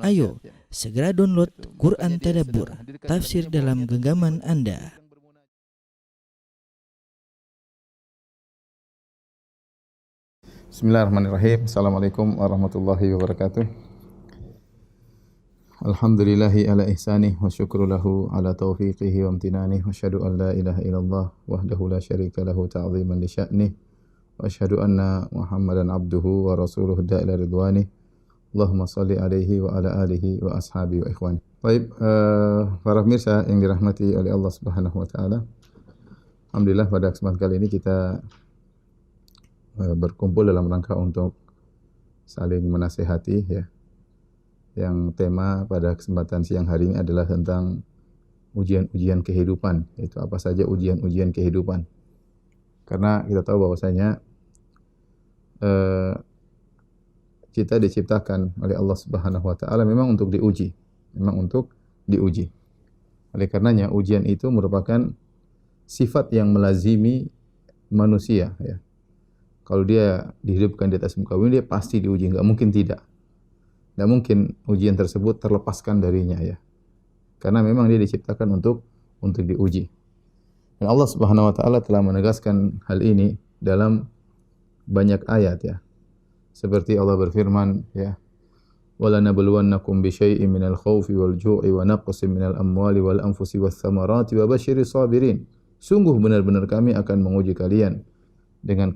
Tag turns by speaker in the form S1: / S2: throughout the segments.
S1: Ayo, segera download Quran Tadabbur, tafsir dalam genggaman Anda.
S2: Bismillahirrahmanirrahim. Assalamualaikum warahmatullahi wabarakatuh. Alhamdulillahi ala ihsanih wa syukru lahu ala taufiqihi wa amtinanih wa asyhadu an la ilaha illallah wahdahu la syarika lahu ta'ziman li sya'nih wa asyhadu anna Muhammadan abduhu wa rasuluhu da'ila ridwanih. Allahumma salli alaihi wa ala alihi wa ashabi wa ikhwani. Baik, para pemirsa yang dirahmati oleh Allah Subhanahu wa taala. Alhamdulillah pada kesempatan kali ini kita berkumpul dalam rangka untuk saling menasihati ya. Yang tema pada kesempatan siang hari ini adalah tentang ujian-ujian kehidupan. Itu apa saja ujian-ujian kehidupan. Karena kita tahu bahwasanya kita diciptakan oleh Allah Subhanahu wa taala memang untuk diuji. Memang untuk diuji. Oleh karenanya ujian itu merupakan sifat yang melazimi manusia ya. Kalau dia dihidupkan di atas muka bumi, dia pasti diuji, enggak mungkin tidak. Enggak mungkin ujian tersebut terlepaskan darinya ya. Karena memang dia diciptakan untuk diuji. Dan Allah Subhanahu wa taala telah menegaskan hal ini dalam banyak ayat ya. Seperti Allah berfirman ya, "Wala nabluwannakum bisyai'in minal khaufi wal ju'i wa naqsin minal amwali wal anfusi wath thamarati wa basyiris sabirin." Sungguh benar-benar kami akan menguji kalian dengan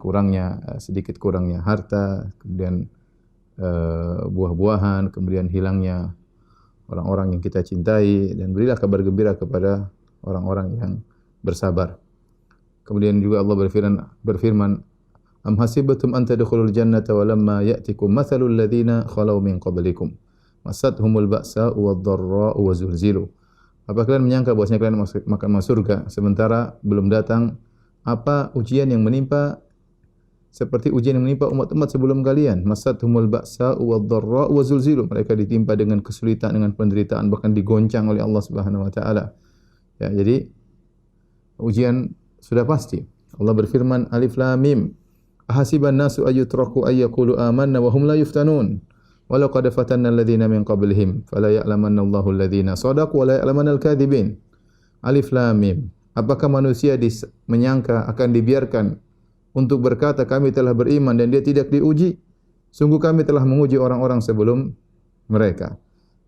S2: sedikit kurangnya harta, kemudian buah-buahan, kemudian hilangnya orang-orang yang kita cintai, dan berilah kabar gembira kepada orang-orang yang bersabar. Kemudian juga Allah berfirman, "Am hasibatum an tadkhulul jannata wa lamma ya'tikum mathalul ladzina khalau min qablikum massatuhumul ba'sa'u wad-dharra'u wa zulzilu." Apa kalian menyangka bahwasanya kalian akan masuk surga sementara belum datang apa ujian yang menimpa seperti ujian yang menimpa umat-umat sebelum kalian? Massatuhumul ba'sa'u wad-dharra'u wa zulzilu. Mereka ditimpa dengan kesulitan, dengan penderitaan, bahkan digoncang oleh Allah Subhanahu wa taala. Ya, jadi ujian sudah pasti. Allah berfirman, Alif Lam Mim. Ahasiban nasu ayyutraku ayyaqulu amanna wa hum la yuftanun. Walau qad fatanna alladhina min qablihim fala ya'lamanna Allahu alladhina shadaqu wa la ya'lamanna al-kadhibin. Alif Lam Mim. Apakah manusia menyangka akan dibiarkan untuk berkata kami telah beriman dan dia tidak diuji? Sungguh kami telah menguji orang-orang sebelum mereka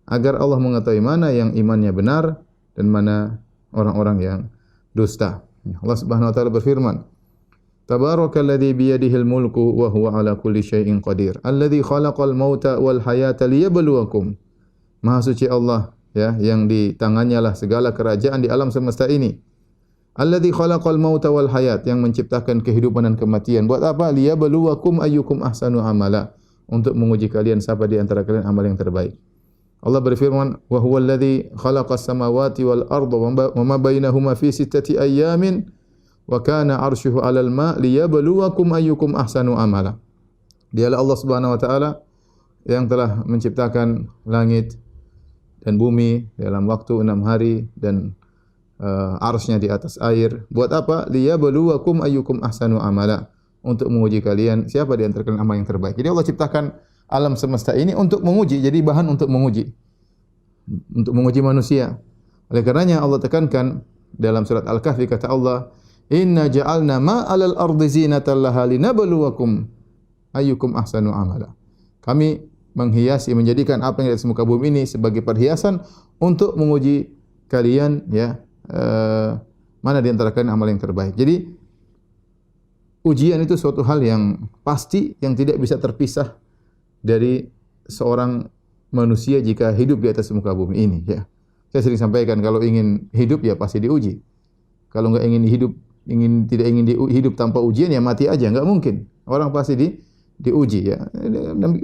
S2: agar Allah mengetahui mana yang imannya benar dan mana orang-orang yang dusta. Allah Subhanahu wa taala berfirman, Tabarakalladzi biyadihil mulku wa huwa ala kulli syai'in qadir. Alladzi khalaqal mauta wal hayata liyabluwakum. Maha suci Allah ya, yang di tangannya lah segala kerajaan di alam semesta ini. Alladzi khalaqal mauta wal hayat, yang menciptakan kehidupan dan kematian. Buat apa? Liyabluwakum ayyukum ahsanu amala. Untuk menguji kalian siapa di antara kalian amal yang terbaik. Allah berfirman, wa huwal ladzi khalaqas samawati wal arda wa ma bainahuma fi sittati ayyamin. Wa kana arsyuhu 'alal ma' liyabluwakum ayyukum ahsanu amala. Dialah Allah Subhanahu wa taala yang telah menciptakan langit dan bumi dalam waktu 6 hari dan arsy-Nya di atas air. Buat apa? Liyabluwakum ayyukum ahsanu amala. Untuk menguji kalian siapa di antara kalian amal yang terbaik. Jadi Allah ciptakan alam semesta ini untuk menguji, jadi bahan untuk menguji. Untuk menguji manusia. Oleh karenanya Allah tekankan dalam surat Al-Kahfi, kata Allah, Inna ja'alna ma'alal ardi zinatan laha linabluwakum ayyukum ahsanu amala. Kami menghiasi, menjadikan apa yang di atas muka bumi ini sebagai perhiasan untuk menguji kalian ya, mana di antara kalian amal yang terbaik. Jadi ujian itu suatu hal yang pasti, yang tidak bisa terpisah dari seorang manusia jika hidup di atas muka bumi ini ya. Saya sering sampaikan, kalau ingin hidup ya pasti diuji. Kalau tidak ingin hidup tanpa ujian ya mati aja, enggak mungkin. Orang pasti diuji ya.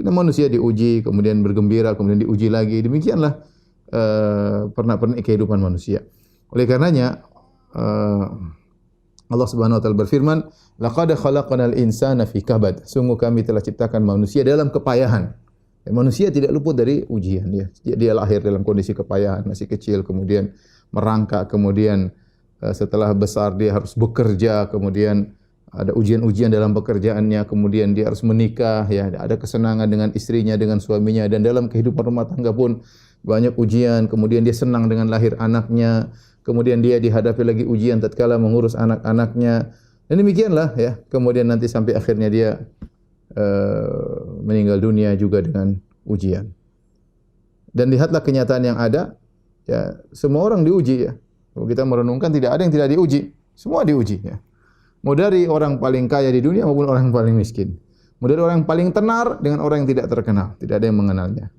S2: Manusia diuji, kemudian bergembira, kemudian diuji lagi. Demikianlah pernak-pernik kehidupan manusia. Oleh karenanya Allah Subhanahu wa taala berfirman, laqad khalaqnal insana fi kabad. Sungguh kami telah ciptakan manusia dalam kepayahan. Ya, manusia tidak luput dari ujian ya. Dia lahir dalam kondisi kepayahan, masih kecil, kemudian merangkak, kemudian setelah besar dia harus bekerja, kemudian ada ujian-ujian dalam pekerjaannya, kemudian dia harus menikah, ya, ada kesenangan dengan istrinya, dengan suaminya, dan dalam kehidupan rumah tangga pun banyak ujian, kemudian dia senang dengan lahir anaknya, kemudian dia dihadapi lagi ujian tatkala mengurus anak-anaknya, dan demikianlah ya, kemudian nanti sampai akhirnya dia meninggal dunia juga dengan ujian. Dan lihatlah kenyataan yang ada, ya, semua orang diuji ya. Kalau kita merenungkan tidak ada yang tidak diuji, semua diuji ya. Mau dari orang paling kaya di dunia maupun orang yang paling miskin. Mau dari orang yang paling tenar dengan orang yang tidak terkenal, tidak ada yang mengenalnya.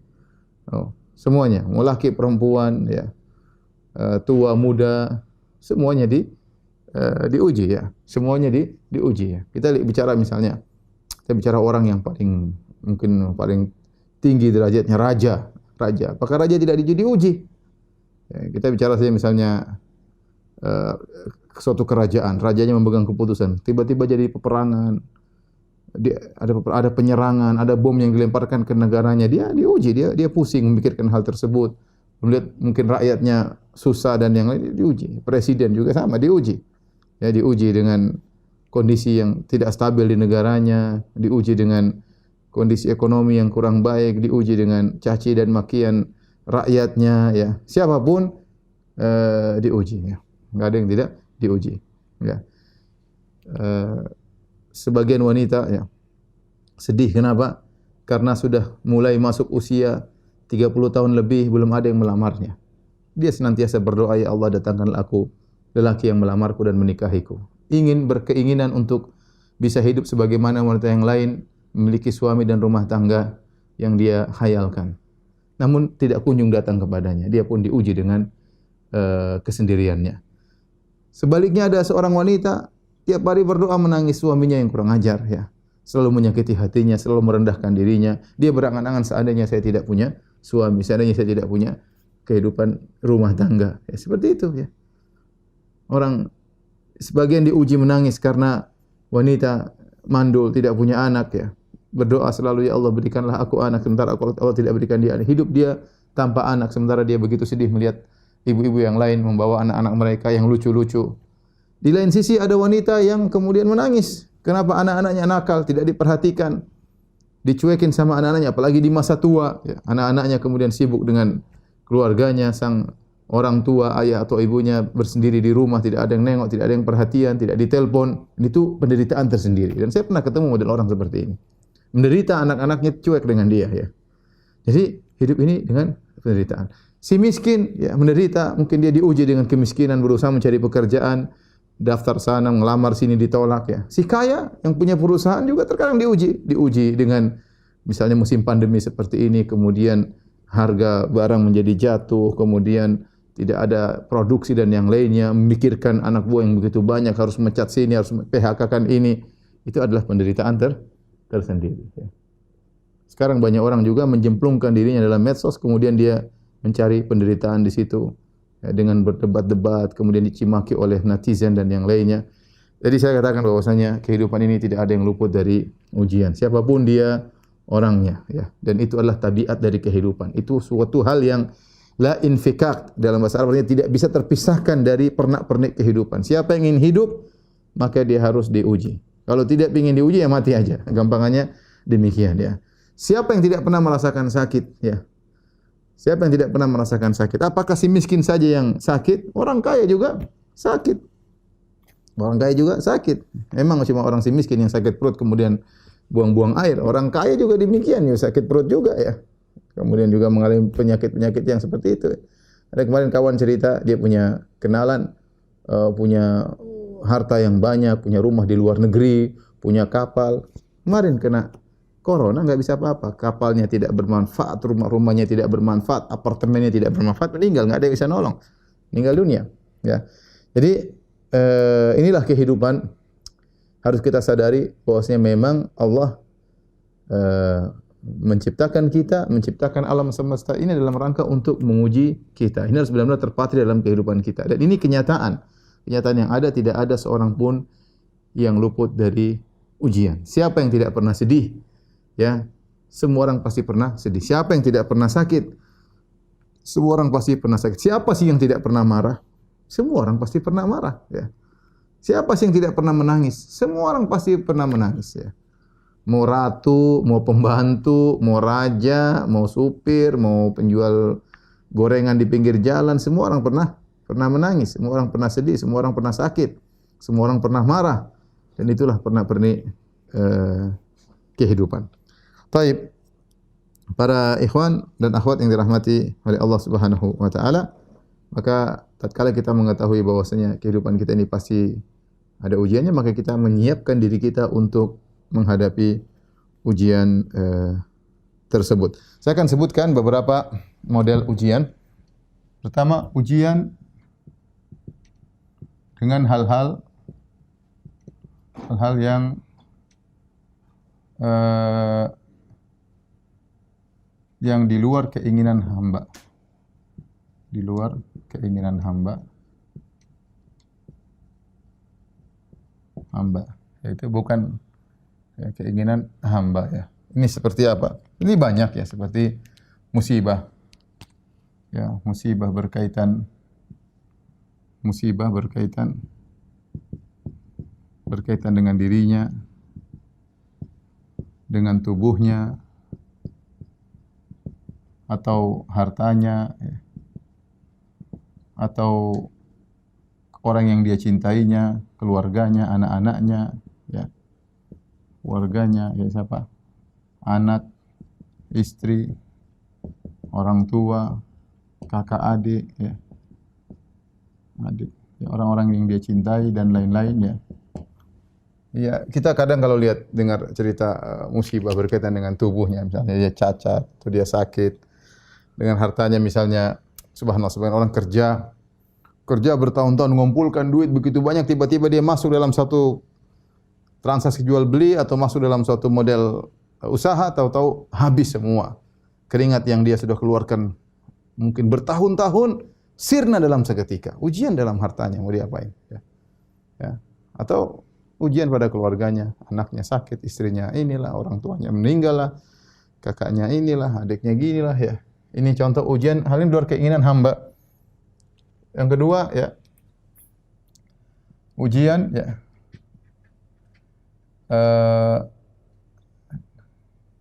S2: Oh, semuanya, mau laki perempuan ya, tua muda, semuanya diuji ya. Semuanya diuji ya. Kita bicara misalnya, kita bicara orang yang mungkin paling tinggi derajatnya, raja. Apakah raja tidak diuji? Ya, kita bicara saja misalnya suatu kerajaan, rajanya memegang keputusan, tiba-tiba jadi peperangan, ada penyerangan, ada bom yang dilemparkan ke negaranya, dia diuji, dia pusing memikirkan hal tersebut. Melihat mungkin rakyatnya susah dan yang lain diuji. Presiden juga sama diuji. Ya, diuji dengan kondisi yang tidak stabil di negaranya, diuji dengan kondisi ekonomi yang kurang baik, diuji dengan caci dan makian rakyatnya ya. Siapapun diuji ya. Enggak ada yang tidak diuji ya. Sebagian wanita ya sedih, kenapa? Karena sudah mulai masuk usia 30 tahun lebih belum ada yang melamarnya. Dia senantiasa berdoa, ya Allah datangkanlah aku lelaki yang melamarku dan menikahiku. Berkeinginan untuk bisa hidup sebagaimana wanita yang lain, memiliki suami dan rumah tangga yang dia khayalkan. Namun tidak kunjung datang kepadanya. Dia pun diuji dengan kesendiriannya. Sebaliknya ada seorang wanita tiap hari berdoa menangis suaminya yang kurang ajar ya. Selalu menyakiti hatinya, selalu merendahkan dirinya. Dia berangan-angan seandainya saya tidak punya suami, seandainya saya tidak punya kehidupan rumah tangga. Ya, seperti itu ya. Orang sebagian diuji menangis karena wanita mandul, tidak punya anak ya. Berdoa selalu, ya Allah berikanlah aku anak, sementara Allah tidak berikan dia anak. Hidup dia tanpa anak, sementara dia begitu sedih melihat ibu-ibu yang lain membawa anak-anak mereka yang lucu-lucu. Di lain sisi ada wanita yang kemudian menangis. Kenapa anak-anaknya nakal, tidak diperhatikan, dicuekin sama anak-anaknya, apalagi di masa tua. Ya, anak-anaknya kemudian sibuk dengan keluarganya, sang orang tua, ayah atau ibunya bersendiri di rumah, tidak ada yang nengok, tidak ada yang perhatian, tidak ditelepon. Itu penderitaan tersendiri. Dan saya pernah ketemu model orang seperti ini. Menderita, anak-anaknya cuek dengan dia ya. Jadi hidup ini dengan penderitaan. Si miskin ya menderita, mungkin dia diuji dengan kemiskinan, berusaha mencari pekerjaan, daftar sana, ngelamar sini ditolak ya. Si kaya yang punya perusahaan juga terkadang diuji dengan misalnya musim pandemi seperti ini, kemudian harga barang menjadi jatuh, kemudian tidak ada produksi dan yang lainnya, memikirkan anak buah yang begitu banyak, harus mecat sini, harus PHK-kan ini. Itu adalah penderitaan tersendiri ya. Sekarang banyak orang juga menjemplungkan dirinya dalam medsos, kemudian dia mencari penderitaan di situ ya, dengan berdebat-debat, kemudian dicimaki oleh netizen dan yang lainnya. Jadi saya katakan bahwasanya kehidupan ini tidak ada yang luput dari ujian, siapapun dia orangnya ya. Dan itu adalah tabiat dari kehidupan. Itu suatu hal yang la infikak, dalam bahasa Arab artinya tidak bisa terpisahkan dari pernak-pernik kehidupan. Siapa yang ingin hidup, maka dia harus diuji. Kalau tidak ingin diuji ya mati aja. Gampangannya demikian ya. Siapa yang tidak pernah merasakan sakit ya? Siapa yang tidak pernah merasakan sakit? Apakah si miskin saja yang sakit? Orang kaya juga sakit. Orang kaya juga sakit. Memang cuma orang si miskin yang sakit perut kemudian buang-buang air. Orang kaya juga demikian ya, sakit perut juga ya. Kemudian juga mengalami penyakit-penyakit yang seperti itu. Ada kemarin kawan cerita dia punya kenalan, punya harta yang banyak, punya rumah di luar negeri, punya kapal. Kemarin kena corona nggak bisa apa-apa, kapalnya tidak bermanfaat, rumah-rumahnya tidak bermanfaat, apartemennya tidak bermanfaat, meninggal, nggak ada yang bisa nolong, meninggal dunia. Ya, jadi inilah kehidupan. Harus kita sadari bahwasanya memang Allah menciptakan kita, menciptakan alam semesta ini dalam rangka untuk menguji kita. Ini harus benar-benar terpatri dalam kehidupan kita. Dan ini kenyataan yang ada, tidak ada seorang pun yang luput dari ujian. Siapa yang tidak pernah sedih? Ya, semua orang pasti pernah sedih. Siapa yang tidak pernah sakit? Semua orang pasti pernah sakit. Siapa sih yang tidak pernah marah? Semua orang pasti pernah marah. Ya. Siapa sih yang tidak pernah menangis? Semua orang pasti pernah menangis ya. Mau ratu, mau pembantu, mau raja, mau supir, mau penjual gorengan di pinggir jalan, semua orang pernah menangis, semua orang pernah sedih, semua orang pernah sakit, semua orang pernah marah. Dan itulah pernik-pernik kehidupan. Baik, para ikhwan dan akhwat yang dirahmati oleh Allah Subhanahu wa taala, maka tatkala kita mengetahui bahwasanya kehidupan kita ini pasti ada ujiannya, maka kita menyiapkan diri kita untuk menghadapi ujian tersebut. Saya akan sebutkan beberapa model ujian. Pertama, ujian dengan hal-hal yang di luar keinginan hamba. Di luar keinginan hamba. Yaitu bukan keinginan hamba ya. Ini seperti apa? Ini banyak ya, seperti musibah. Ya, musibah berkaitan dengan dirinya, dengan tubuhnya, atau hartanya, ya, atau orang yang dia cintainya, keluarganya, anak-anaknya, ya. Keluarganya, ya siapa? Anak, istri, orang tua, kakak adik, ya. Adik, ya, orang-orang yang dia cintai dan lain-lain ya. Ya, kita kadang kalau dengar cerita musibah berkaitan dengan tubuhnya, misalnya dia cacat atau dia sakit, dengan hartanya misalnya, subhanallah, orang kerja bertahun-tahun mengumpulkan duit begitu banyak, tiba-tiba dia masuk dalam satu transaksi jual beli atau masuk dalam suatu model usaha, tahu-tahu habis semua keringat yang dia sudah keluarkan mungkin bertahun-tahun sirna dalam seketika. Ujian dalam hartanya, mau diapain? Ya. Atau ujian pada keluarganya, anaknya sakit, istrinya inilah, orang tuanya meninggal lah, kakaknya inilah, adiknya ginilah ya. Ini contoh ujian hal ini luar keinginan hamba. Yang kedua ya, ujian ya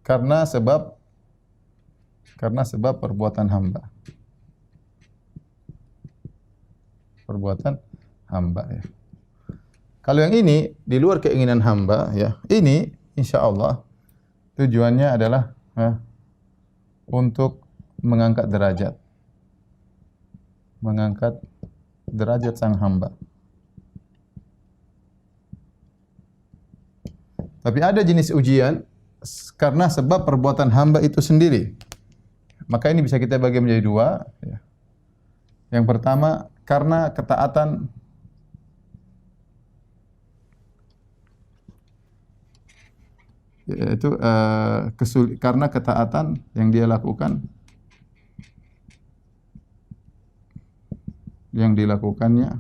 S2: karena sebab perbuatan hamba. Perbuatan hamba ya. Kalau yang ini di luar keinginan hamba ya, ini insyaallah tujuannya adalah untuk mengangkat derajat sang hamba. Tapi ada jenis ujian karena sebab perbuatan hamba itu sendiri. Maka ini bisa kita bagi menjadi dua. Ya. Yang pertama, karena ketaatan yaitu karena ketaatan yang dia lakukan, yang dilakukannya.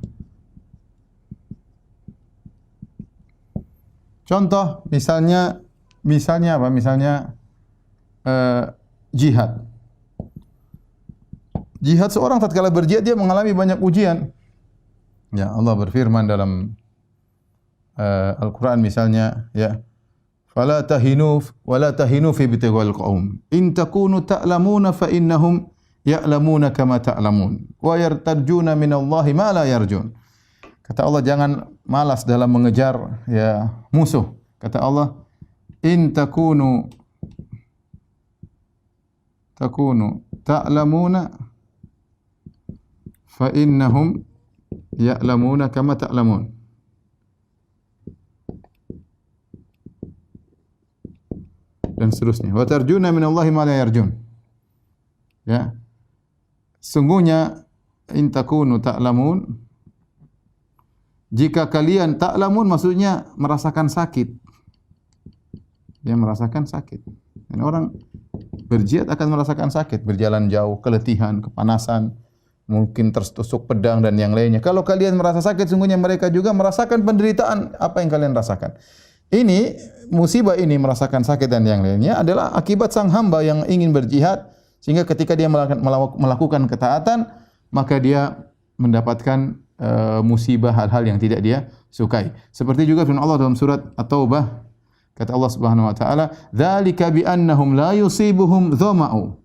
S2: Contoh misalnya apa? Misalnya jihad. Jihad, seorang tatkala berjihad dia mengalami banyak ujian. Ya, Allah berfirman dalam Al-Qur'an misalnya ya, fala tahinu wa la tahinu fi ibtighal qaum in takunu ta'lamuna fa innahum ya'lamuna kama ta'lamun wa yartarjuna minallahi ma la yarjun. Kata Allah, jangan malas dalam mengejar ya musuh. Kata Allah, in takunu ta'lamuna fa innahum ya'lamuna kama ta'lamun. Dan seterusnya. Wa tarjuna minallahi ma la yarjun. Ya. Sungguhnya in takunu ta'lamun, jika kalian ta'lamun maksudnya merasakan sakit. Ya, merasakan sakit. Dan orang berjihad akan merasakan sakit, berjalan jauh, keletihan, kepanasan, mungkin tertusuk pedang dan yang lainnya. Kalau kalian merasa sakit, sungguhnya mereka juga merasakan penderitaan apa yang kalian rasakan. Ini musibah ini, merasakan sakit dan yang lainnya adalah akibat sang hamba yang ingin berjihad, sehingga ketika dia melakukan ketaatan, maka dia mendapatkan musibah, hal-hal yang tidak dia sukai. Seperti juga firman Allah dalam surat At-Taubah, kata Allah Subhanahu wa taala, "Dzalika bi annahum la yusibuhum dhama'u."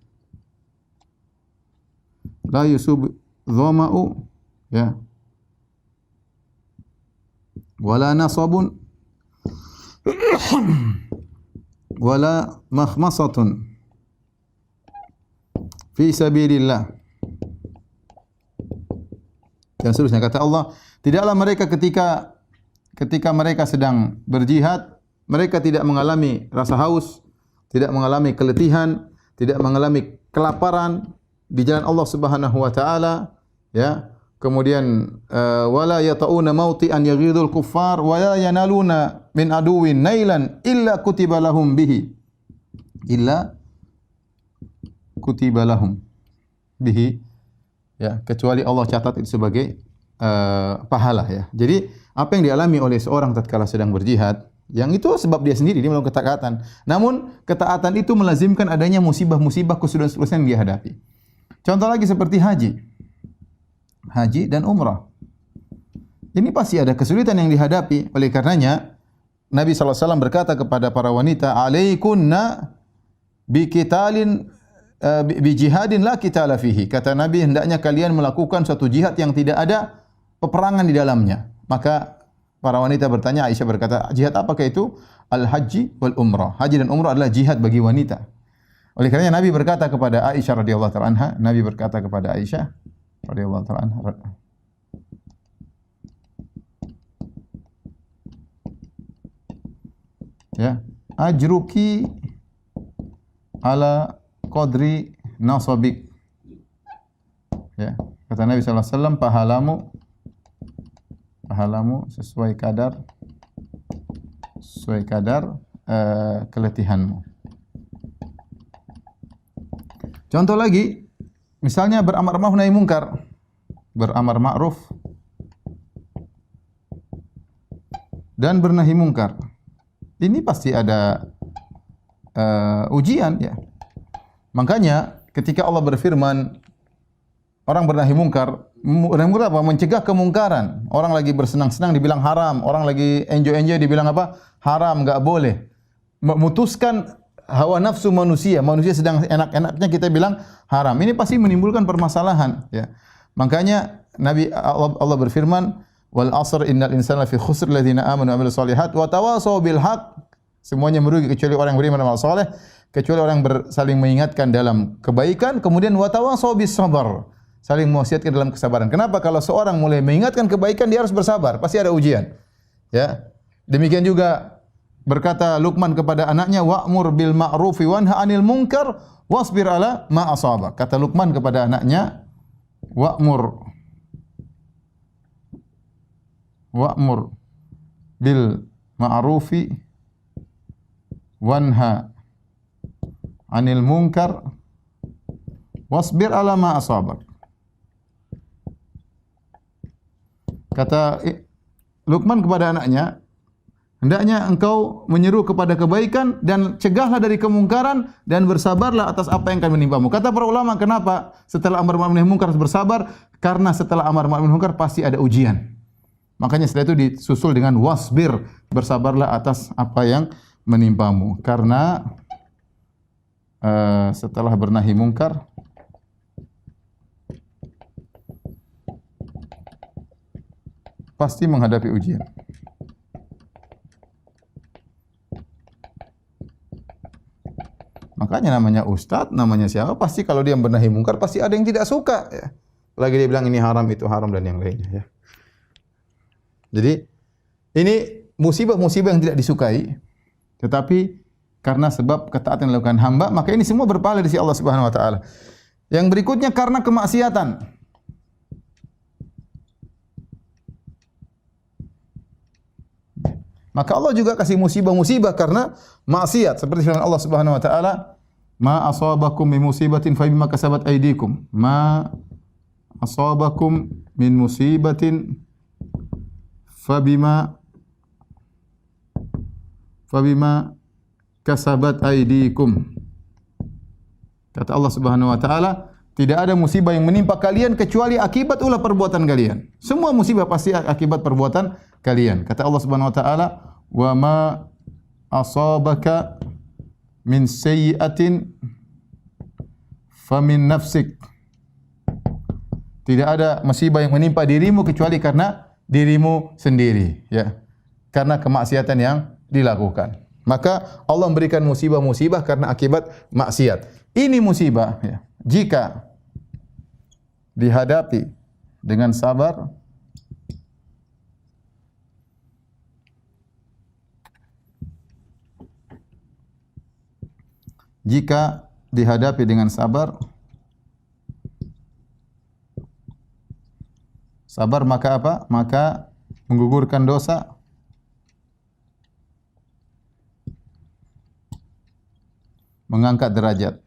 S2: La yusib dhama'u, ya. Wala nasabun wala makhmasatun fi sabilillah. Dan seterusnya, kata Allah, tidaklah mereka ketika mereka sedang berjihad, mereka tidak mengalami rasa haus, tidak mengalami keletihan, tidak mengalami kelaparan di jalan Allah Subhanahu wa taala, ya. Kemudian wala yata'una mauti an yaghidul kuffar wa la yanaluna min aduwin nailan illa kutiba lahum bihi. Illa kutiba lahum bihi, ya, kecuali Allah catat itu sebagai pahala, ya. Jadi apa yang dialami oleh seorang tatkala sedang berjihad, yang itu sebab dia sendiri, dia melakukan ketaatan. Namun ketaatan itu melazimkan adanya musibah-musibah, kesulitan-kesulitan yang dihadapi. Contoh lagi seperti haji dan umrah. Ini pasti ada kesulitan yang dihadapi. Oleh karenanya Nabi SAW berkata kepada para wanita, "Alaikunna biqitalin bijihadin la qitala fihi." Kata Nabi, hendaknya kalian melakukan suatu jihad yang tidak ada peperangan di dalamnya. Maka para wanita bertanya, Aisyah berkata, "Jihad apakah itu?" Al-haji wal umrah. Haji dan umrah adalah jihad bagi wanita. Oleh karenanya Nabi berkata kepada Aisyah radhiyallahu taala anha, Nabi berkata kepada Aisyah radhiyallahu taala anha, ya, ajruki ala qadri nasabik. Ya, kata Nabi sallallahu alaihi wasallam, pahalamu sesuai kadar keletihanmu. Contoh lagi, misalnya beramar ma'ruf nahi mungkar. Beramar ma'ruf dan bernahi mungkar. Ini pasti ada ujian, ya. Makanya ketika Allah berfirman, orang bernahi mungkar apa? Mencegah kemungkaran. Orang lagi bersenang-senang dibilang haram, orang lagi enjoy-enjoy dibilang apa? Haram, enggak boleh. Memutuskan hawa nafsu manusia sedang enak-enaknya kita bilang haram. Ini pasti menimbulkan permasalahan, ya. Makanya Allah berfirman, "Wal 'asr innal insana lafi khusr alladziina aamanu wa 'amilus shalihat wa tawashaw bil haqq." Semuanya merugi kecuali orang yang beriman dan amal saleh, kecuali orang yang saling mengingatkan dalam kebaikan, kemudian wa tawashaw bis sabr, saling mewasiatkan dalam kesabaran. Kenapa? Kalau seorang mulai mengingatkan kebaikan, dia harus bersabar, pasti ada ujian, ya. Demikian juga berkata Luqman kepada anaknya, "Wa'mur bil ma'rufi wanha 'anil munkar wasbir 'ala ma asaba." Kata Luqman kepada anaknya, "Wa'mur bil ma'rufi wanha 'anil munkar wasbir 'ala ma asabak." Kata Luqman kepada anaknya, hendaknya engkau menyeru kepada kebaikan dan cegahlah dari kemungkaran dan bersabarlah atas apa yang akan menimpamu. Kata para ulama, kenapa setelah amar ma'ruf nahi munkar harus bersabar? Karena setelah amar ma'ruf nahi munkar pasti ada ujian. Makanya setelah itu disusul dengan wasbir, bersabarlah atas apa yang menimpamu. Karena setelah bernahi munkar pasti menghadapi ujian. Makanya namanya ustadz, namanya siapa, pasti kalau dia membenahi mungkar pasti ada yang tidak suka, ya. Lagi dia bilang ini haram, itu haram dan yang lainnya, ya. Jadi ini musibah-musibah yang tidak disukai, tetapi karena sebab ketaatan yang dilakukan hamba, maka ini semua berpahala di sisi Allah Subhanahu wa taala. Yang berikutnya karena kemaksiatan. Maka Allah juga kasih musibah-musibah karena maksiat. Seperti firman Allah Subhanahu wa taala, "Ma asabakum min musibatin fa bima kasabat aydikum." Ma asabakum min musibatin fa bima kasabat aydikum. Kata Allah Subhanahu wa taala, Tidak ada musibah yang menimpa kalian kecuali akibat ulah perbuatan kalian. Semua musibah pasti akibat perbuatan kalian. Kata Allah Subhanahu wa taala, "Wa ma asabaka min sayyi'atin famin nafsik." Tidak ada musibah yang menimpa dirimu kecuali karena dirimu sendiri, ya. Karena kemaksiatan yang dilakukan. Maka Allah memberikan musibah-musibah karena akibat maksiat. Ini musibah, ya. Jika dihadapi dengan sabar, jika dihadapi dengan sabar, sabar maka apa? Maka menggugurkan dosa, mengangkat derajat.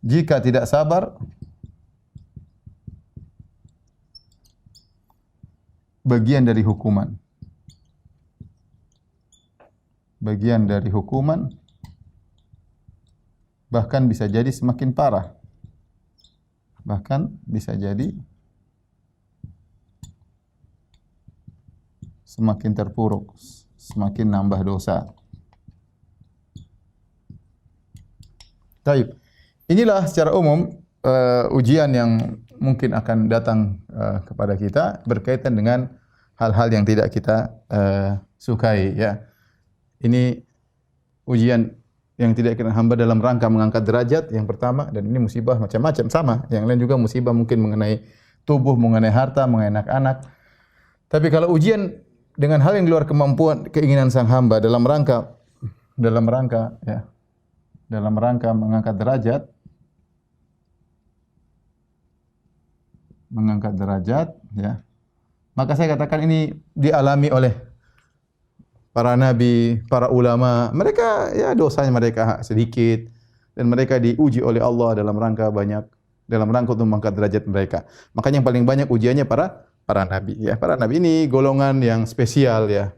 S2: Jika tidak sabar, bagian dari hukuman. Bagian dari hukuman, bahkan bisa jadi semakin parah. Bahkan bisa jadi semakin terpuruk, semakin nambah dosa. Baik. Inilah secara umum ujian yang mungkin akan datang kepada kita berkaitan dengan hal-hal yang tidak kita sukai, ya. Ini ujian yang tidak kita hamba dalam rangka mengangkat derajat yang pertama, dan ini musibah macam-macam sama. Yang lain juga musibah mungkin mengenai tubuh, mengenai harta, mengenai anak-anak. Tapi kalau ujian dengan hal yang di luar kemampuan keinginan sang hamba dalam rangka mengangkat derajat, ya. Maka saya katakan ini dialami oleh para nabi, para ulama. Mereka, ya, dosanya mereka sedikit dan mereka diuji oleh Allah dalam rangka untuk mengangkat derajat mereka. Makanya yang paling banyak ujiannya para nabi, ya. Para nabi ini golongan yang spesial, ya.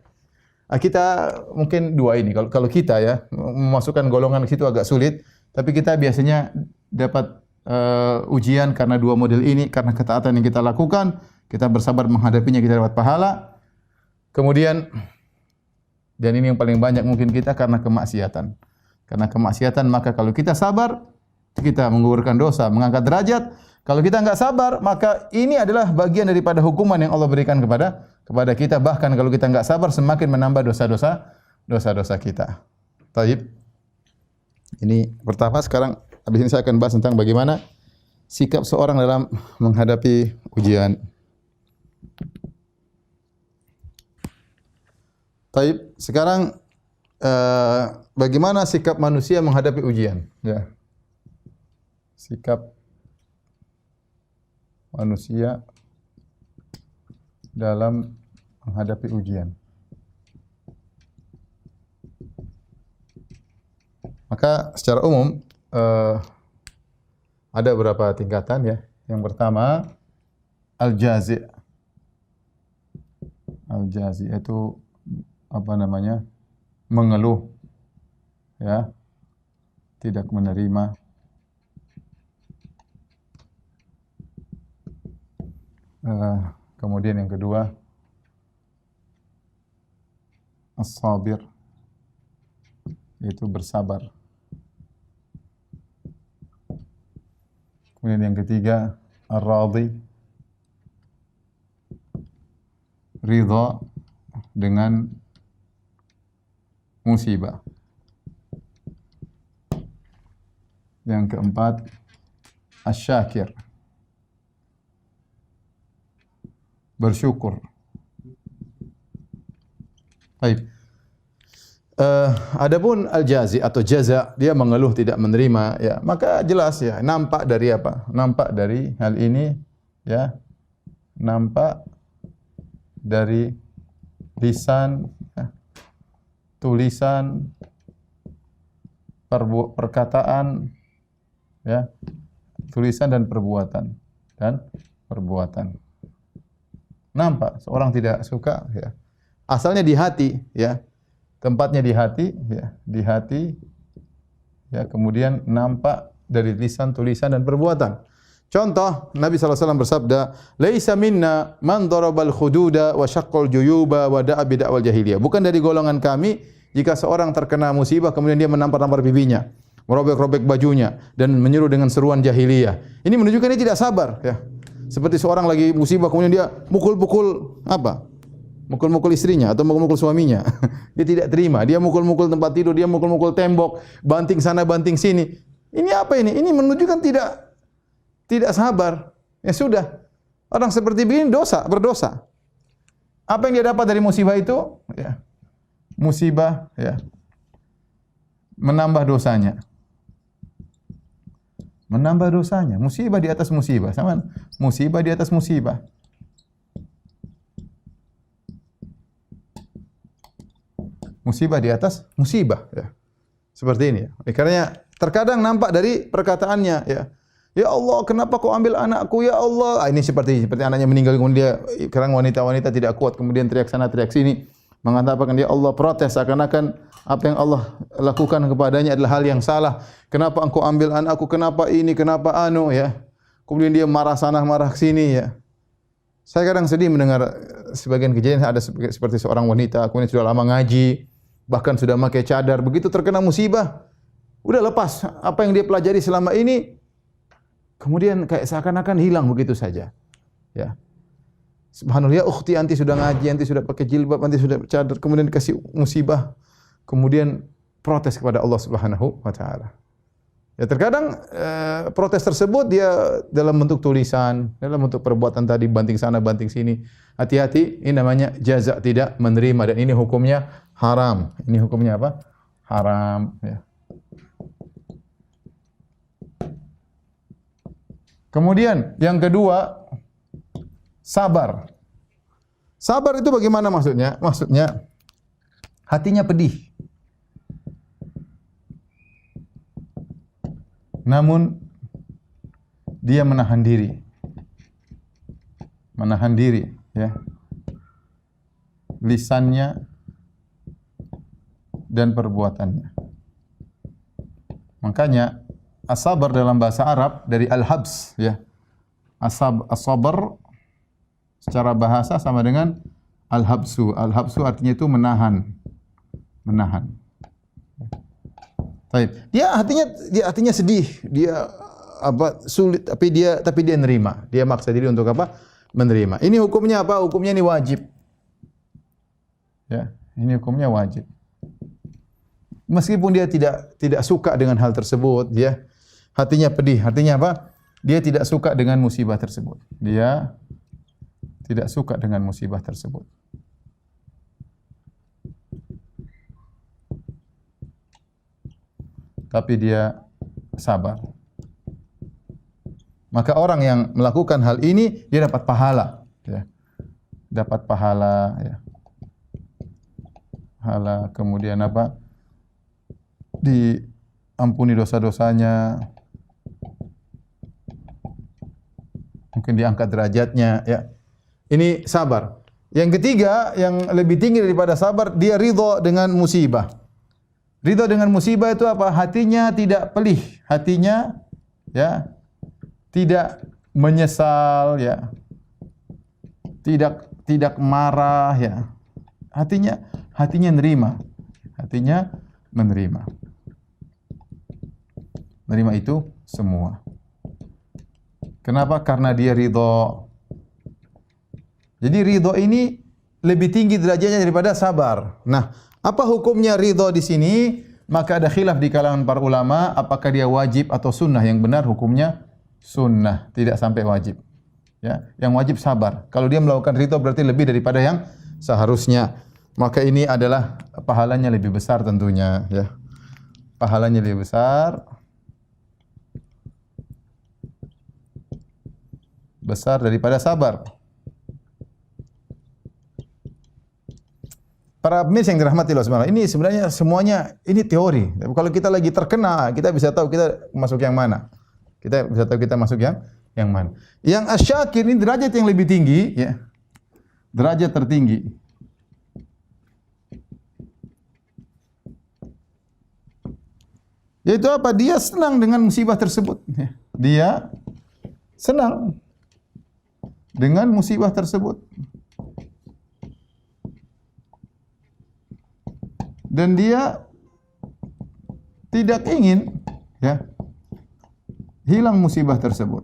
S2: Kita mungkin dua ini. Kalau kita, ya, memasukkan golongan ke situ agak sulit, tapi kita biasanya dapat ujian karena dua model ini, karena ketaatan yang kita lakukan, kita bersabar menghadapinya, kita dapat pahala. Kemudian, dan ini yang paling banyak mungkin kita karena kemaksiatan. Karena kemaksiatan, maka kalau kita sabar, kita menggugurkan dosa, mengangkat derajat. Kalau kita enggak sabar, maka ini adalah bagian daripada hukuman yang Allah berikan kepada kita. Bahkan kalau kita enggak sabar, semakin menambah dosa-dosa kita. Taib. Ini pertama. Sekarang habis ini saya akan bahas tentang bagaimana sikap seorang dalam menghadapi ujian. Taib. Sekarang bagaimana sikap manusia menghadapi ujian? Ya. Sikap manusia dalam menghadapi ujian. Maka secara umum ada beberapa tingkatan, ya. Yang pertama, al-jazi'. Al-jazi' itu apa namanya? Mengeluh, ya. Tidak menerima. Kemudian yang kedua, as-sabir, yaitu bersabar. Kemudian yang ketiga, ar-radhi, ridha dengan musibah. Yang keempat, asy-syakir, bersyukur. Baik. Adapun al-jazi atau jaza, dia mengeluh tidak menerima, ya, maka jelas, ya, nampak dari apa? Nampak dari hal ini, ya. Nampak dari lisan, ya, tulisan, perkataan, ya. Tulisan dan perbuatan. Nampak seorang tidak suka, ya. Asalnya di hati, ya. Tempatnya di hati, ya, di hati. Ya, kemudian nampak dari lisan, tulisan dan perbuatan. Contoh, Nabi SAW bersabda, "Laisa minna man darabal khududa wa syaqqal juyuba wa da'a bid'awal jahiliyah." Bukan dari golongan kami jika seorang terkena musibah kemudian dia menampar-nampar pipinya, merobek-robek bajunya dan menyeru dengan seruan jahiliyah. Ini menunjukkan dia tidak sabar, ya. Seperti seorang lagi musibah kemudian dia mukul-mukul apa? Mukul-mukul istrinya atau mukul-mukul suaminya. Dia tidak terima. Dia mukul-mukul tempat tidur, dia mukul-mukul tembok, banting sana, banting sini. Ini apa ini? Ini menunjukkan tidak sabar. Ya sudah. Orang seperti begini berdosa. Apa yang dia dapat dari musibah itu? Ya. Musibah, ya. Menambah dosanya. Menambah dosanya. Musibah di atas musibah. Sama musibah di atas musibah. Musibah di atas musibah, ya. Seperti ini, ya. Karena terkadang nampak dari perkataannya, ya. Ya Allah, kenapa kau ambil anakku, ya Allah? Ini seperti anaknya meninggal kemudian dia sekarang wanita-wanita tidak kuat kemudian teriak sana teriak sini mengatakan ya Allah, protes seakan-akan apa yang Allah lakukan kepadanya adalah hal yang salah. Kenapa engkau ambil anakku? Kenapa ini? Kenapa anu, ya? Kemudian dia marah sana marah sini, ya. Saya kadang sedih mendengar sebagian kejadian ada seperti seorang wanita kemudian sudah lama ngaji, bahkan sudah pakai cadar, begitu terkena musibah, udah lepas apa yang dia pelajari selama ini, kemudian kayak seakan-akan hilang begitu saja. Ya. Subhanallah, ya ukhti, anti sudah ngaji, anti sudah pakai jilbab, anti sudah cadar, kemudian dikasih musibah, kemudian protes kepada Allah Subhanahu wa taala. Ya terkadang protes tersebut dia dalam bentuk tulisan, dalam bentuk perbuatan tadi, banting sana banting sini. Hati-hati, ini namanya jaza tidak menerima dan ini hukumnya haram. Ini hukumnya apa? Haram, ya. Kemudian yang kedua, sabar. Sabar itu bagaimana maksudnya? Maksudnya hatinya pedih. Namun dia menahan diri. Menahan diri, ya. Lisannya dan perbuatannya. Makanya as-sabar dalam bahasa Arab dari al-habs, ya. As-sabar secara bahasa sama dengan al-habsu. Al-habsu artinya itu menahan. Menahan. Dia hatinya sedih, dia apa sulit tapi dia nerima. Dia maksa diri untuk apa? Menerima. Ini hukumnya apa? Hukumnya ini wajib. Ya, ini hukumnya wajib. Meskipun dia tidak suka dengan hal tersebut, ya. Hatinya pedih. Artinya apa? Dia tidak suka dengan musibah tersebut. Dia tidak suka dengan musibah tersebut. Tapi dia sabar. Maka orang yang melakukan hal ini dia dapat pahala, ya. Dapat pahala, ya. Pahala, kemudian apa? Diampuni dosa-dosanya. Mungkin diangkat derajatnya, ya. Ini sabar. Yang ketiga yang lebih tinggi daripada sabar, dia ridha dengan musibah. Ridha dengan musibah itu apa? Hatinya tidak pelih, hatinya, ya, tidak menyesal, ya. Tidak marah, ya. Hatinya nerima. Hatinya menerima. Menerima itu semua. Kenapa? Karena dia ridha. Jadi ridha ini lebih tinggi derajatnya daripada sabar. Nah, apa hukumnya ridha di sini? Maka ada khilaf di kalangan para ulama apakah dia wajib atau sunnah. Yang benar hukumnya sunnah, tidak sampai wajib. Ya, yang wajib sabar. Kalau dia melakukan ridha berarti lebih daripada yang seharusnya. Maka ini adalah pahalanya lebih besar tentunya, ya. Pahalanya lebih besar. Besar daripada sabar. Para pemirsa yang dirahmati Allah Subhanahu, ini sebenarnya semuanya ini teori. Kalau kita lagi terkena, kita bisa tahu kita masuk yang mana. Kita bisa tahu kita masuk yang mana. Yang asyakir ini derajat yang lebih tinggi, ya. Derajat tertinggi. Yaitu apa? Dia senang dengan musibah tersebut. Dia senang dengan musibah tersebut. Dan dia tidak ingin hilang musibah tersebut.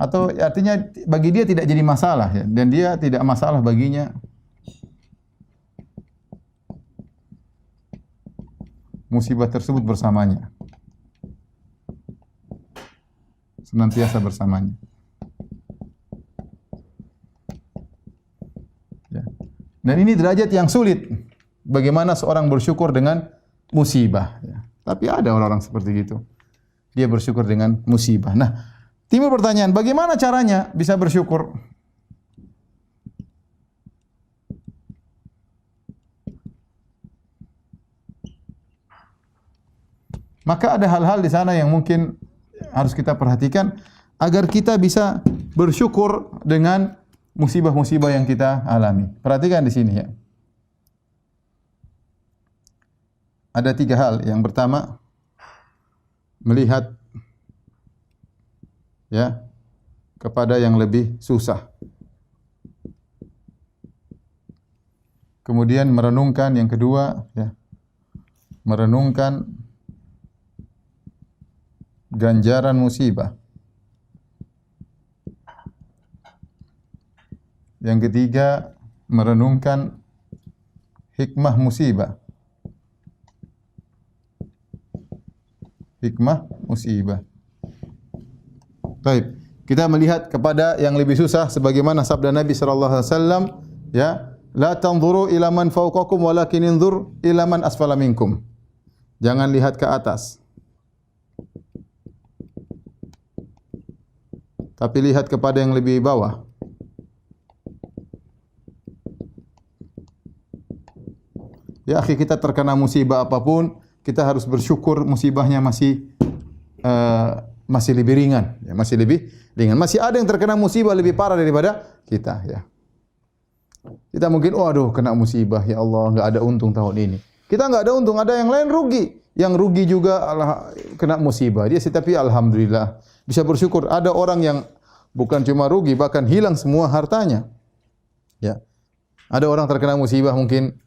S2: Atau artinya bagi dia tidak jadi masalah dan dia tidak masalah baginya musibah tersebut bersamanya. Senantiasa bersamanya. Ya. Dan ini derajat yang sulit. Bagaimana seorang bersyukur dengan musibah. Ya. Tapi ada orang-orang seperti itu. Dia bersyukur dengan musibah. Nah, timbul pertanyaan, bagaimana caranya bisa bersyukur? Maka ada hal-hal di sana yang mungkin harus kita perhatikan agar kita bisa bersyukur dengan musibah-musibah yang kita alami. Perhatikan di sini ya. Ada 3 hal. Yang pertama, melihat kepada yang lebih susah. Kemudian merenungkan, yang kedua merenungkan ganjaran musibah. Yang ketiga, merenungkan hikmah musibah. Hikmah musibah. Baik, kita melihat kepada yang lebih susah sebagaimana sabda Nabi sallallahu alaihi wasallam, la tanzuru ila man fawqakum walakin inzur ila man asfala minkum. Jangan lihat ke atas, tapi lihat kepada yang lebih bawah. Ya akhi, kita terkena musibah apapun, kita harus bersyukur musibahnya masih lebih ringan, masih lebih ringan. Masih ada yang terkena musibah lebih parah daripada kita, ya. Kita mungkin, waduh, kena musibah, ya Allah, enggak ada untung tahun ini. Kita enggak ada untung, ada yang lain rugi. Yang rugi juga kena musibah. Dia tapi alhamdulillah bisa bersyukur. Ada orang yang bukan cuma rugi, bahkan hilang semua hartanya. Ya. Ada orang terkena musibah mungkin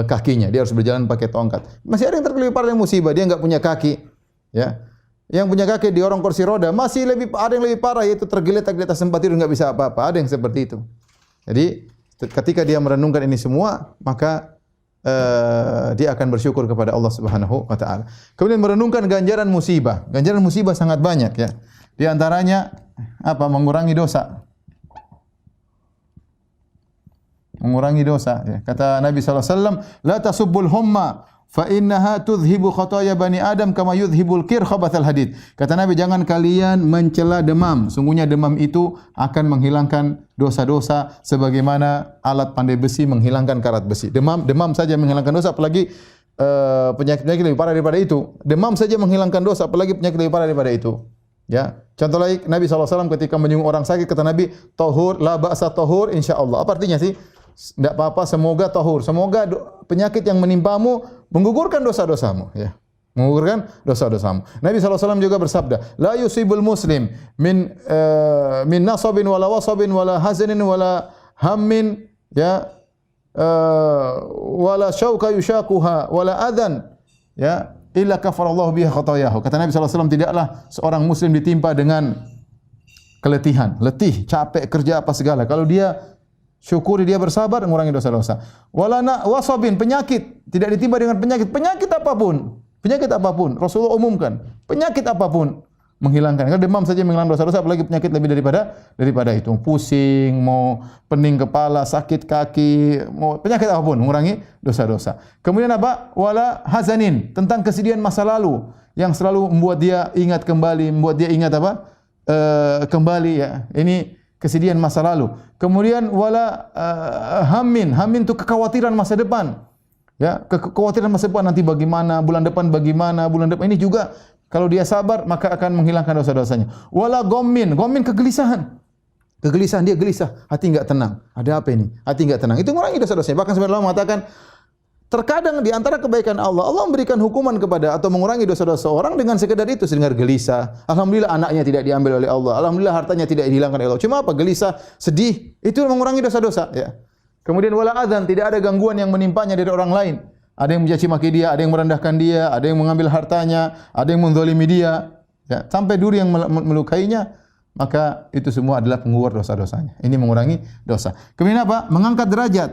S2: kakinya, dia harus berjalan pakai tongkat. Masih ada yang terkena parah musibah, dia enggak punya kaki. Ya. Yang punya kaki dorong kursi roda, masih ada yang lebih parah, yaitu tergeletak di atas tempat tidur enggak bisa apa-apa. Ada yang seperti itu. Jadi ketika dia merenungkan ini semua, maka dia akan bersyukur kepada Allah Subhanahu wa taala. Kemudian merenungkan ganjaran musibah. Ganjaran musibah sangat banyak, ya. Di antaranya apa? Mengurangi dosa. Mengurangi dosa, ya. Kata Nabi sallallahu alaihi wasallam, "La tasubbul humma fa innaha tudhibu khataya bani Adam kama yudhibul kir khabathal hadid." Kata Nabi, jangan kalian mencela demam. Sungguhnya demam itu akan menghilangkan dosa-dosa sebagaimana alat pandai besi menghilangkan karat besi. Demam saja menghilangkan dosa, apalagi penyakit-penyakit lebih parah daripada itu. Demam saja menghilangkan dosa, apalagi penyakit lebih parah daripada itu. Ya, contoh lagi Nabi SAW ketika menyinggung orang sakit, kata Nabi, "Tahur la ba'sa tahur insyaallah." Apa artinya sih? Tidak apa-apa, semoga tahur. Semoga penyakit yang menimpamu menggugurkan dosa-dosamu, ya. Menggugurkan dosa-dosamu. Nabi SAW juga bersabda, "La yusibul muslim min nasabin wala wasabin wala hazanin wala hammin, ya, wala syauka yushakuha wala adhan, ya, illa kafarallahu biha khatayahu." Kata Nabi SAW, tidaklah seorang muslim ditimpa dengan keletihan, letih, capek, kerja apa segala. Kalau dia syukuri, dia bersabar, mengurangi dosa-dosa. Wala wasabin, penyakit, tidak ditimpa dengan penyakit apapun. Penyakit apapun, Rasulullah umumkan. Penyakit apapun menghilangkan. Kalau demam saja menghilangkan dosa-dosa, apalagi penyakit lebih daripada itu. Pusing, mau pening kepala, sakit kaki, mau penyakit apapun, mengurangi dosa-dosa. Kemudian apa? Wala hazanin, tentang kesedihan masa lalu yang selalu membuat dia ingat kembali, membuat dia ingat apa? Kembali, ya. Ini kesedihan masa lalu. Kemudian wala hammin itu kekhawatiran masa depan. Ya, kekhawatiran masa depan, nanti bagaimana, bulan depan bagaimana, bulan depan ini juga kalau dia sabar maka akan menghilangkan dosa-dosanya. Wala ghammin kegelisahan. Dia gelisah, hati enggak tenang. Ada apa ini? Hati enggak tenang. Itu mengurangi dosa-dosanya. Bahkan sebenarnya Allah mengatakan Terkadang di antara kebaikan Allah, Allah memberikan hukuman kepada atau mengurangi dosa-dosa orang dengan sekedar itu, sedengar gelisah. Alhamdulillah anaknya tidak diambil oleh Allah. Alhamdulillah hartanya tidak dihilangkan oleh Allah. Cuma apa? Gelisah, sedih, itu mengurangi dosa-dosa, ya. Kemudian wala adzan, tidak ada gangguan yang menimpanya dari orang lain. Ada yang mencaci maki dia, ada yang merendahkan dia, ada yang mengambil hartanya, ada yang menzalimi dia, ya. Sampai duri yang melukainya, maka itu semua adalah penggugur dosa-dosanya. Ini mengurangi dosa. Kemudian apa? Mengangkat derajat.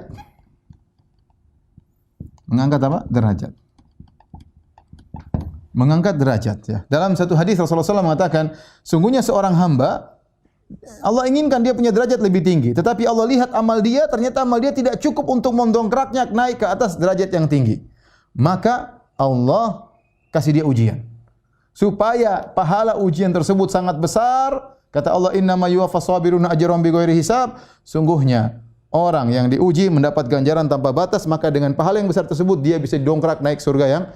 S2: Mengangkat apa? Derajat. Mengangkat derajat, ya. Dalam satu hadis Rasulullah SAW mengatakan, sungguhnya seorang hamba Allah inginkan dia punya derajat lebih tinggi, tetapi Allah lihat amal dia, ternyata amal dia tidak cukup untuk mendongkraknya naik ke atas derajat yang tinggi. Maka Allah kasih dia ujian. Supaya pahala ujian tersebut sangat besar, kata Allah, innama yuwaffas sabiruna ajrahum bighairi hisab, sungguhnya orang yang diuji mendapat ganjaran tanpa batas, maka dengan pahala yang besar tersebut dia bisa didongkrak naik surga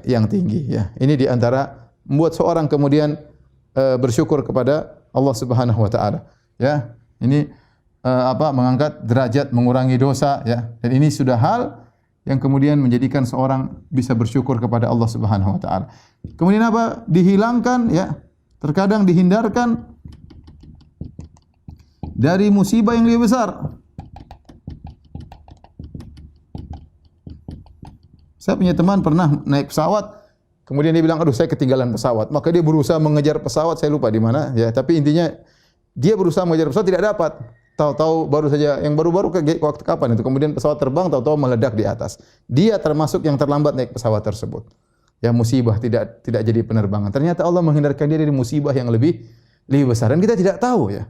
S2: yang tinggi, ya. Ini di antara membuat seorang kemudian bersyukur kepada Allah Subhanahu wa taala, ya. Ini mengangkat derajat, mengurangi dosa, ya. Dan ini sudah hal yang kemudian menjadikan seorang bisa bersyukur kepada Allah Subhanahu wa taala. Kemudian apa? Dihilangkan, ya. Terkadang dihindarkan dari musibah yang lebih besar. Saya punya teman pernah naik pesawat, kemudian dia bilang, aduh saya ketinggalan pesawat. Maka dia berusaha mengejar pesawat, saya lupa di mana, ya. Tapi intinya dia berusaha mengejar pesawat, tidak dapat. Tahu-tahu baru saja, yang baru-baru waktu kapan itu, kemudian pesawat terbang, tahu-tahu meledak di atas. Dia termasuk yang terlambat naik pesawat tersebut. Ya, musibah tidak jadi penerbangan. Ternyata Allah menghindarkan dia dari musibah yang lebih besar. Dan kita tidak tahu, ya.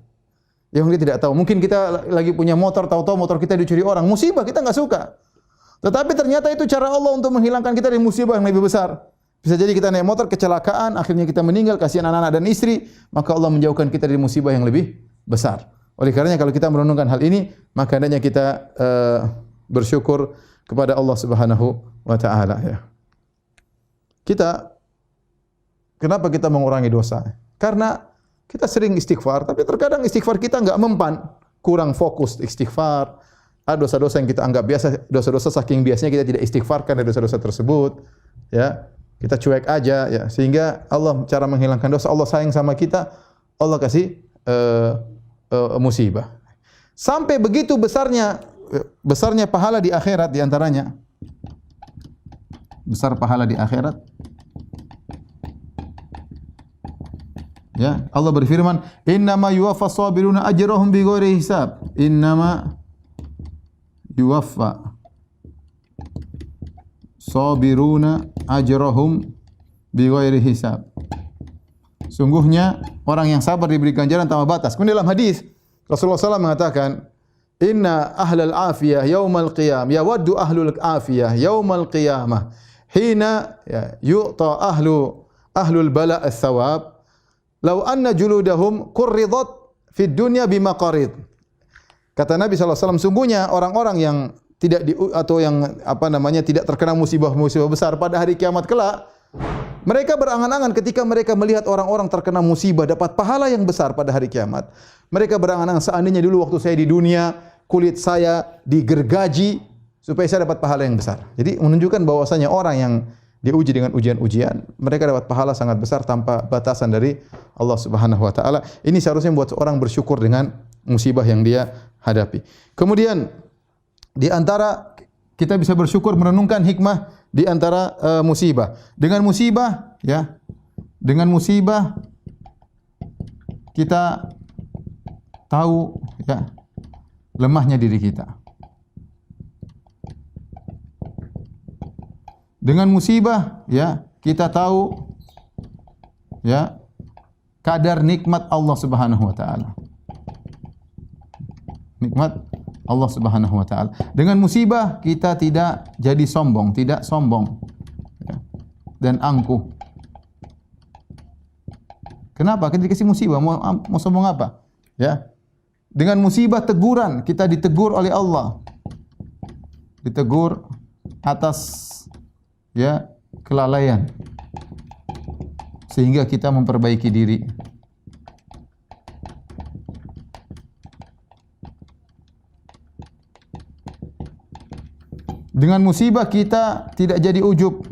S2: Yang dia tidak tahu. Mungkin kita lagi punya motor, tahu-tahu motor kita dicuri orang. Musibah, kita enggak suka. Tetapi ternyata itu cara Allah untuk menghilangkan kita dari musibah yang lebih besar. Bisa jadi kita naik motor kecelakaan, akhirnya kita meninggal, kasihan anak-anak dan istri, maka Allah menjauhkan kita dari musibah yang lebih besar. Oleh karenanya kalau kita merenungkan hal ini, maka hendaknya kita bersyukur kepada Allah Subhanahu wa taala, ya. Kenapa kita mengurangi dosa? Karena kita sering istighfar, tapi terkadang istighfar kita enggak mempan, kurang fokus istighfar. Ada dosa-dosa yang kita anggap biasa, dosa-dosa saking biasanya kita tidak istighfarkan dari dosa-dosa tersebut, ya. Kita cuek aja, ya. Sehingga Allah cara menghilangkan dosa, Allah sayang sama kita, Allah kasih musibah. Sampai begitu besarnya pahala di akhirat, di antaranya besar pahala di akhirat. Ya, Allah berfirman, "Innama yuwaffas sabiruna ajrahum bighairi hisab." Innama yuwaffa sabiruna ajrahum bighairi hisab. Sungguhnya orang yang sabar diberi ganjaran tanpa batas. Kemudian dalam hadis Rasulullah SAW mengatakan, "Inna ahlal afiyah yaumal qiyam yawaddu ahlul afiyah yaumal qiyamah hina yu'ta ahlul bala' ats-tsawab law anna juludahum qurridat fid dunya bimaqarid." Kata Nabi SAW, sungguhnya orang-orang yang tidak tidak terkena musibah besar pada hari kiamat kelak, mereka berangan-angan ketika mereka melihat orang-orang terkena musibah dapat pahala yang besar pada hari kiamat. Mereka berangan-angan, seandainya dulu waktu saya di dunia, kulit saya digergaji supaya saya dapat pahala yang besar. Jadi menunjukkan bahwasanya orang yang diuji dengan ujian-ujian, mereka dapat pahala sangat besar tanpa batasan dari Allah Subhanahu wa taala. Ini seharusnya membuat seorang bersyukur dengan musibah yang dia hadapi. Kemudian di antara kita bisa bersyukur merenungkan hikmah di antara musibah. Dengan musibah, ya. Dengan musibah kita tahu, ya, lemahnya diri kita. Dengan musibah, ya, kita tahu, ya, kadar nikmat Allah Subhanahu wa taala. Nikmat Allah Subhanahu wa taala. Dengan musibah kita tidak jadi sombong, tidak sombong, ya, dan angkuh. Kenapa? Kita dikasih musibah, mau sombong apa? Ya. Dengan musibah teguran, kita ditegur oleh Allah. Ditegur atas, ya, kelalaian. Sehingga kita memperbaiki diri. Dengan musibah kita tidak jadi ujub.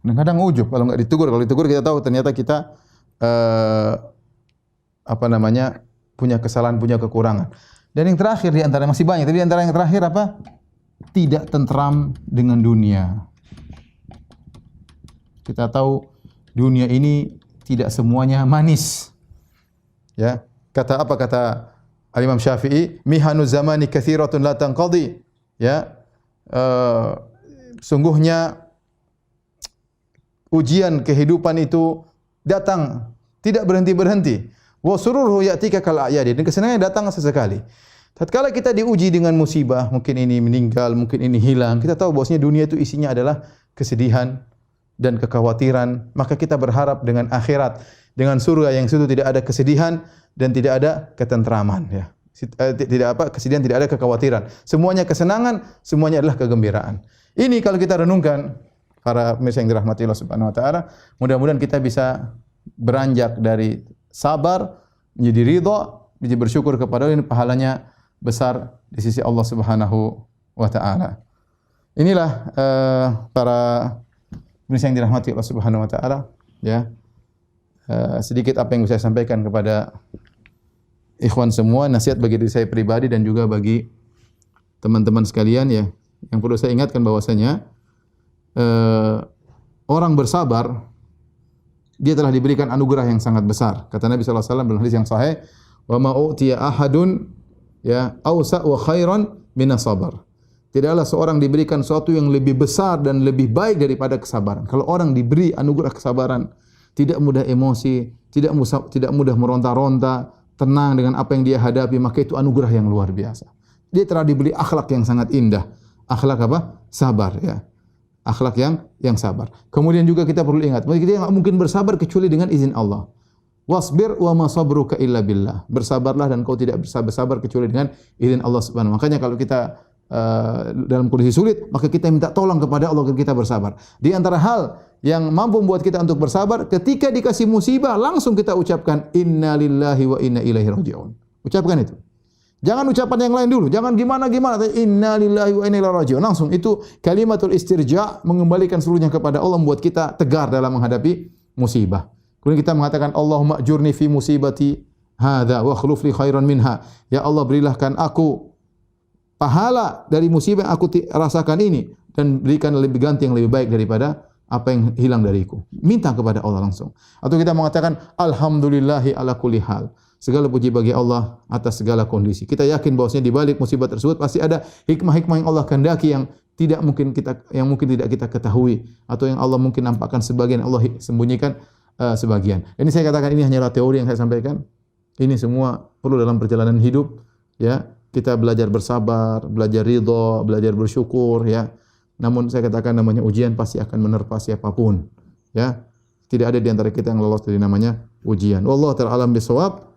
S2: Kadang-kadang ujub kalau enggak ditegur. Kalau ditegur kita tahu ternyata kita punya kesalahan, punya kekurangan. Dan yang terakhir di antara masih banyak, tapi di antara yang terakhir apa? Tidak tentram dengan dunia. Kita tahu dunia ini tidak semuanya manis. Ya, kata Al-Imam Syafi'i, mihanu zamani katsiratun la tanqadi. Ya. Sungguhnya ujian kehidupan itu datang tidak berhenti-berhenti. Wa sururuhu ya'tika kal a'yadi, dan kesenangan datang sesekali. Tatkala kita diuji dengan musibah, mungkin ini meninggal, mungkin ini hilang, kita tahu bahwasanya dunia itu isinya adalah kesedihan dan kekhawatiran, maka kita berharap dengan akhirat, dengan surga yang situ tidak ada kesedihan dan tidak ada ketentraman, ya. Kesedihan, tidak ada kekhawatiran. Semuanya kesenangan, semuanya adalah kegembiraan. Ini kalau kita renungkan, para pemirsa yang dirahmati Allah Subhanahu wa taala, mudah-mudahan kita bisa beranjak dari sabar menjadi ridha, menjadi bersyukur kepada Allah. Ini pahalanya besar di sisi Allah Subhanahu wa taala. Inilah para pemirsa yang dirahmati Allah Subhanahu wa taala, ya. Sedikit apa yang bisa saya sampaikan kepada ikhwan semua, nasihat bagi diri saya pribadi dan juga bagi teman-teman sekalian, ya. Yang perlu saya ingatkan bahwasanya orang bersabar dia telah diberikan anugerah yang sangat besar. Kata Nabi sallallahu alaihi wasallam dalam hadis yang sahih, "Wa ma utiya ahadun ya ausa wa khairan minas sabar." Tidaklah seorang diberikan sesuatu yang lebih besar dan lebih baik daripada kesabaran. Kalau orang diberi anugerah kesabaran, tidak mudah emosi, tidak mudah meronta-ronta, tenang dengan apa yang dia hadapi, maka itu anugerah yang luar biasa. Dia telah diberi akhlak yang sangat indah. Akhlak apa? Sabar, ya. Akhlak yang sabar. Kemudian juga kita perlu ingat, kita tidak mungkin bersabar kecuali dengan izin Allah. Wasbir wa ma sabruka illa billah. Bersabarlah dan kau tidak bisa bersabar kecuali dengan izin Allah Subhanahu. Makanya kalau kita dalam kondisi sulit, maka kita minta tolong kepada Allah agar kita bersabar. Di antara hal yang mampu membuat kita untuk bersabar, ketika dikasih musibah, langsung kita ucapkan inna lillahi wa inna ilaihi raji'un. Ucapkan itu. Jangan ucapan yang lain dulu, jangan gimana-gimana, inna lillahi wa inna ilaihi raji'un. Langsung itu kalimatul istirja', mengembalikan seluruhnya kepada Allah, membuat kita tegar dalam menghadapi musibah. Kemudian kita mengatakan Allahumma ajurni fi musibati hadza wa akhlif li khairan minha. Ya Allah, berilahkan aku pahala dari musibah yang aku rasakan ini dan berikan lebih ganti yang lebih baik daripada apa yang hilang dariku. Minta kepada Allah langsung. Atau kita mengatakan alhamdulillahi ala kulli hal. Segala puji bagi Allah atas segala kondisi. Kita yakin bahwasanya di balik musibah tersebut pasti ada hikmah-hikmah yang Allah kehendaki yang mungkin tidak kita ketahui, atau yang Allah mungkin nampakkan sebagian, Allah sembunyikan sebagian. Ini saya katakan ini hanyalah teori yang saya sampaikan. Ini semua perlu dalam perjalanan hidup, ya. Kita belajar bersabar, belajar ridha, belajar bersyukur, ya. Namun saya katakan namanya ujian pasti akan menerpa siapapun, ya. Tidak ada di antara kita yang lolos dari namanya ujian. Wallahu ta'ala alam bisawab.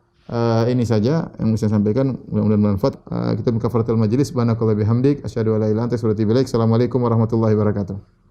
S2: Ini saja yang bisa saya sampaikan, mudah-mudahan bermanfaat. Kita kafaratul majlis, subhanakallahumma bihamdik, asyhadu an la ilaha illa anta astaghfiruka wa atubu ilaik. Assalamualaikum warahmatullahi wabarakatuh.